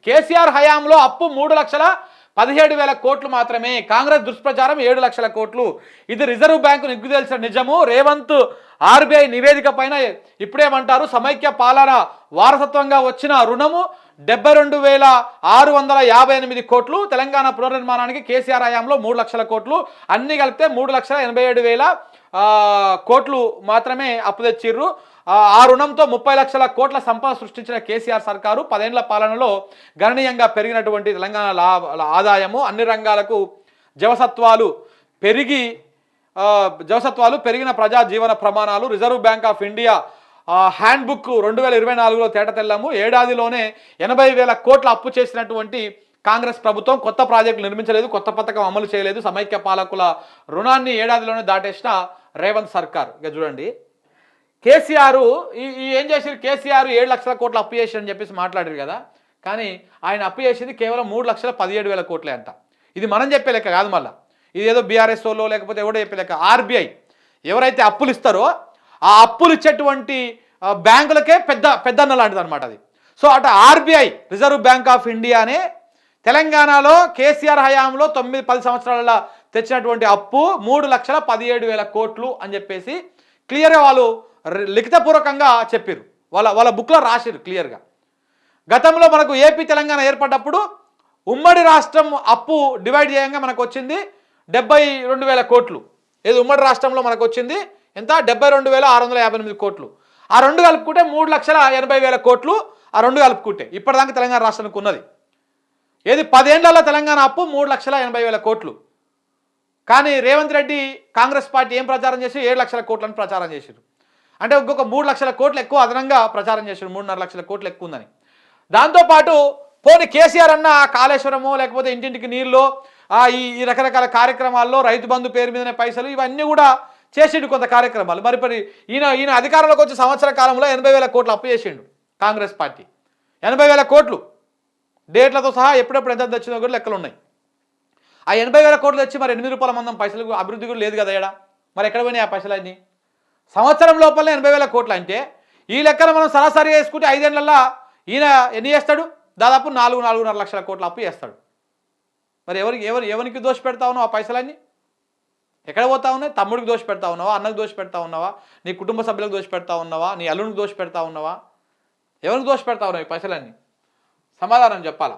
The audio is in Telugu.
కేసీఆర్ హయాంలో అప్పు 3,17,000 కోట్లు మాత్రమే. కాంగ్రెస్ దుష్ప్రచారం 7 లక్షల కోట్లు. ఇది రిజర్వ్ బ్యాంకు నిగ్గు తెలిసిన నిజము. రేవంత్ ఆర్బీఐ నివేదిక పైన ఇప్పుడేమంటారు, సమైక్య పాలన వారసత్వంగా వచ్చిన రుణము 72,658 కోట్లు. తెలంగాణ పునర్నిర్మాణానికి కేసీఆర్ హయాంలో 3 లక్షల కోట్లు. అన్ని కలిపితే 3,87,000 కోట్లు మాత్రమే అప్పు తెచ్చిర్రు. ఆ రుణంతో 30 లక్షల కోట్ల సంపద సృష్టించిన కేసీఆర్ సర్కారు 10 ఏళ్ల పాలనలో గణనీయంగా పెరిగినటువంటి తెలంగాణ ఆదాయము, అన్ని రంగాలకు జవసత్వాలు పెరిగిన ప్రజా జీవన ప్రమాణాలు, reserve bank of India handbook 2024లో తేటతెల్లము. ఏడాదిలోనే 80,000 కోట్ల అప్పు చేసినటువంటి కాంగ్రెస్ ప్రభుత్వం కొత్త ప్రాజెక్టులు నిర్మించలేదు, కొత్త పథకం అమలు చేయలేదు. సమైక్య పాలకుల రుణాన్ని ఏడాదిలోనే దాటేసిన రేవంత్ సర్కార్. ఇక చూడండి, కేసీఆర్ ఏం చేసారు, కేసీఆర్ 7 లక్షల కోట్ల అప్పు చేసి అని చెప్పేసి మాట్లాడారు కదా. కానీ ఆయన అప్పు చేసింది కేవలం 3,17,000 కోట్లే అంట. ఇది మనం చెప్పే లెక్క కాదు, మళ్ళీ ఇదేదో బీఆర్ఎస్ఓలో లేకపోతే ఎవడో చెప్పే లెక్క. ఆర్బీఐ ఎవరైతే అప్పులు ఇస్తారో ఆ అప్పులు ఇచ్చేటువంటి బ్యాంకులకే పెద్దన్న లాంటిది అనమాట అది. సో అటు ఆర్బీఐ రిజర్వ్ బ్యాంక్ ఆఫ్ ఇండియానే తెలంగాణలో కేసీఆర్ హయాంలో 9-10 సంవత్సరాల తెచ్చినటువంటి అప్పు 3,17,000 కోట్లు అని చెప్పేసి క్లియర్గా వాళ్ళు లిఖితపూర్వకంగా చెప్పారు. వాళ్ళ బుక్లో రాశారు క్లియర్గా. గతంలో మనకు ఏపీ తెలంగాణ ఏర్పడ్డప్పుడు ఉమ్మడి రాష్ట్రం అప్పు డివైడ్ చేయంగా మనకు వచ్చింది 72,000 కోట్లు. ఏది ఉమ్మడి రాష్ట్రంలో మనకు వచ్చింది ఎంత, 72,658 కోట్లు. ఆ రెండు కలుపుకుంటే 3,80,000 కోట్లు. ఆ రెండు కలుపుకుంటే ఇప్పటిదాకా తెలంగాణ రాష్ట్రానికి ఉన్నది ఏది 10 ఏళ్లలో తెలంగాణ అప్పు 3,80,000 కోట్లు. కానీ రేవంత్ రెడ్డి కాంగ్రెస్ పార్టీ ఏం ప్రచారం చేసి 7 లక్షల కోట్లని ప్రచారం చేశారు. అంటే ఇంకొక 3 లక్షల కోట్లు ఎక్కువ అదనంగా ప్రచారం చేశారు, 3.5 లక్షల కోట్లు ఎక్కువ ఉందని. దాంతోపాటు పోనీ కేసీఆర్ అన్న కాళేశ్వరమో లేకపోతే ఇంటింటికి నీళ్ళు ఈ రకరకాల కార్యక్రమాల్లో రైతు బంధు పేరు మీదనే పైసలు ఇవన్నీ కూడా చేసిండు కొంత కార్యక్రమాలు. మరి ఈయన అధికారంలోకి వచ్చే సంవత్సర కాలంలో 80,000 కోట్లు అప్పు చేసిండు కాంగ్రెస్ పార్టీ. 80,000 కోట్లు డేట్లతో సహా ఎప్పుడెప్పుడు ఎంత తెచ్చిందో కూడా లెక్కలు ఉన్నాయి. ఆ 80,000 కోట్లు తెచ్చి మరి 8 రూపాయల మందం పైసలు అభివృద్ధి కూడా లేదు కదా ఏడా. మరి ఎక్కడ పోయినాయి ఆ పైసలన్నీ? సంవత్సరం లోపలనే 80,000 కోట్లు అంటే ఈ లెక్కన మనం సరాసరి వేసుకుంటే 5 ఏళ్లలో ఈయన ఎన్ని చేస్తాడు, దాదాపు 4-4.5 లక్షల కోట్ల అప్పు చేస్తాడు. మరి ఎవరికి దోష పెడతా ఉన్నావు ఆ పైసలన్నీ? ఎక్కడ పోతా ఉన్నాయి? తమ్ముడికి దోష పెడతా ఉన్నావా, అన్నకు దోష పెడతా ఉన్నావా, నీ కుటుంబ సభ్యులకు దోష పెడతా ఉన్నావా, నీ అల్లునికి దోష పెడతా ఉన్నావా, ఎవరికి దోష పెడతా ఉన్నావు ఈ పైసలన్నీ? సమాధానం చెప్పాలా?